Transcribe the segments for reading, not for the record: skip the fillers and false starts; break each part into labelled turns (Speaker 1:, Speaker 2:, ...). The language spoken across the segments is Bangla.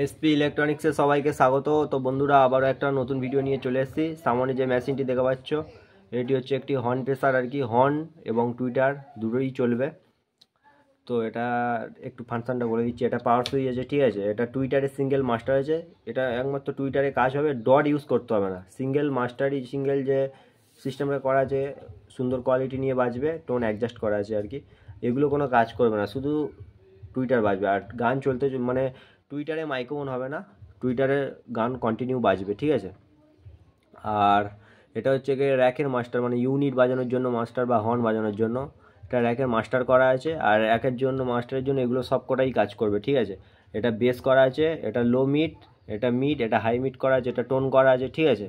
Speaker 1: এসপি ইলেকট্রনিক্সে সবাইকে স্বাগত। তো বন্ধুরা, আবারও একটা নতুন ভিডিও নিয়ে চলে এসেছি। সামনে যে মেশিনটি দেখতে পাচ্ছ, এটি হচ্ছে একটি হর্ন প্রেসার আর কি। হর্ন এবং টুইটার দুটোই চলবে। তো এটা একটু ফাংশনটা বলে দিচ্ছি। এটা পাওয়ার সুইচ আছে, ঠিক আছে। এটা টুইটারে সিঙ্গেল মাস্টার আছে। এটা একমাত্র টুইটারে কাজ হবে, ডট ইউজ করতে হবে না। সিঙ্গেল মাস্টারই, সিঙ্গেল যে সিস্টেমটা করা আছে, সুন্দর কোয়ালিটি নিয়ে বাজবে, টোন অ্যাডজাস্ট করা আছে আর কি। এগুলো কোনো কাজ করবে না, শুধু টুইটার বাজবে। আর গান চলতে মানে টুইটারে মাইক্রোফোন হবে না, টুইটারে গান কন্টিনিউ বাজবে, ঠিক আছে। আর এটা হচ্ছে গিয়ে র্যাকের মাস্টার, মানে ইউনিট বাজানোর জন্য মাস্টার বা হর্ন বাজানোর জন্য এটা র্যাকের মাস্টার করা আছে। আর র্যাকের জন্য, মাস্টারের জন্য এগুলো সব কটাই কাজ করবে, ঠিক আছে। এটা বেস করা আছে, এটা লো মিড, এটা মিড, এটা হাই মিড করা আছে, এটা টোন করা আছে, ঠিক আছে।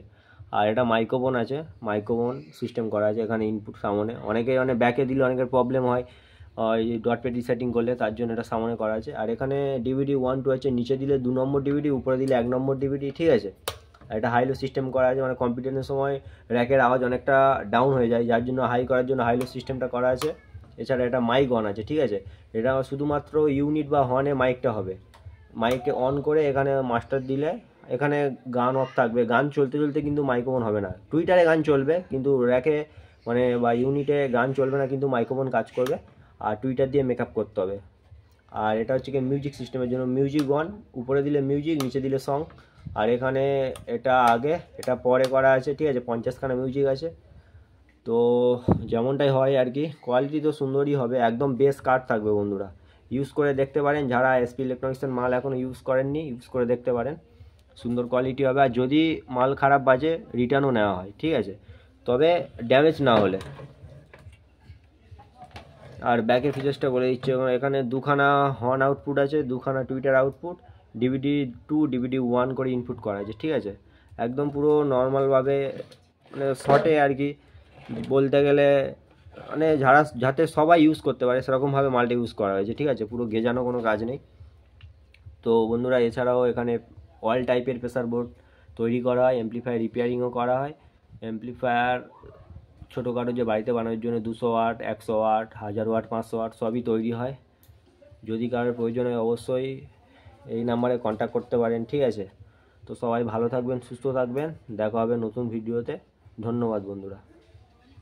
Speaker 1: আর এটা মাইক্রোফোন আছে, মাইক্রোফোন সিস্টেম করা আছে এখানে। ইনপুট সামনে, অনেক ব্যাকে দিলে অনেকের প্রবলেম হয় এই ডট পেড রিসেটিং করলে, তার জন্য এটা সামনে করা আছে। আর এখানে ডিভিডি 1 2 আছে, নিচে দিলে 2 নম্বর ডিভিডি, উপরে দিলে 1 নম্বর ডিভিডি, ঠিক আছে। আর এটা হাইলো সিস্টেম করা আছে, মানে কম্পিউটারের সময় র্যাকের আওয়াজ অনেকটা ডাউন হয়ে যায়, যার জন্য হাই করার জন্য হাইলো সিস্টেমটা করা আছে। এছাড়া এটা মাইক অন আছে, ঠিক আছে। এটা শুধুমাত্র ইউনিট বা হর্নে মাইকটা হবে। মাইকে অন করে এখানে মাস্টার দিলে এখানে গান অফ থাকবে। গান চলতে চলতে কিন্তু মাইক্রোফোন হবে না। টুইটারে গান চলবে কিন্তু র্যাকে মানে বা ইউনিটে গান চলবে না, কিন্তু মাইক্রোফোন কাজ করবে। আর টুইটার দিয়ে মেকআপ করতে হবে। আর এটা হচ্ছে কি মিউজিক সিস্টেমের জন্য, মিউজিক অন, উপরে দিলে মিউজিক, নিচে দিলে সং। আর এখানে এটা আগে, এটা পরে করা আছে, ঠিক আছে। 50খানা মিউজিক আছে। তো যেমনটাই হয় আর কি, কোয়ালিটি তো সুন্দরই হবে, একদম বেস কাট থাকবে বন্ধুরা। ইউজ করে দেখতে পারেন, যারা এসপি ইলেকট্রনিক্সের মাল এখনও ইউজ করেননি, ইউজ করে দেখতে পারেন। সুন্দর কোয়ালিটি হবে। আর যদি মাল খারাপ বাজে, রিটার্নও নেওয়া হয়, ঠিক আছে, তবে ড্যামেজ না হলে। আর ব্যাকের ফিচার্সটা বলে দিচ্ছে, এখানে 2খানা হর্ন আউটপুট আছে, 2খানা টুইটার আউটপুট, ডিভিডি 2 ডিভিডি 1 করে ইনপুট করা আছে, ঠিক আছে। একদম পুরো নর্মালভাবে, মানে শর্টে আর কি বলতে গেলে, মানে যাতে সবাই ইউজ করতে পারে সেরকমভাবে মালটা ইউজ করা হয়েছে, ঠিক আছে। পুরো গেজানো কোনো কাজ নেই। তো বন্ধুরা, এছাড়াও এখানে অল টাইপের প্রেসার বোর্ড তৈরি করা হয়, অ্যাম্পলিফায়ার রিপেয়ারিংও করা হয়। অ্যাম্পলিফায়ার ছোটোখাটো যে বাড়িতে বানানোর জন্য 200 ওয়াট, 100 ওয়াট, 1000 ওয়াট, 500 ওয়াট সবই তৈরি হয়। যদি কারোর প্রয়োজন হয় অবশ্যই এই নাম্বারে কন্ট্যাক্ট করতে পারেন, ঠিক আছে। তো সবাই ভালো থাকবেন, সুস্থ থাকবেন, দেখা হবে নতুন ভিডিওতে। ধন্যবাদ বন্ধুরা।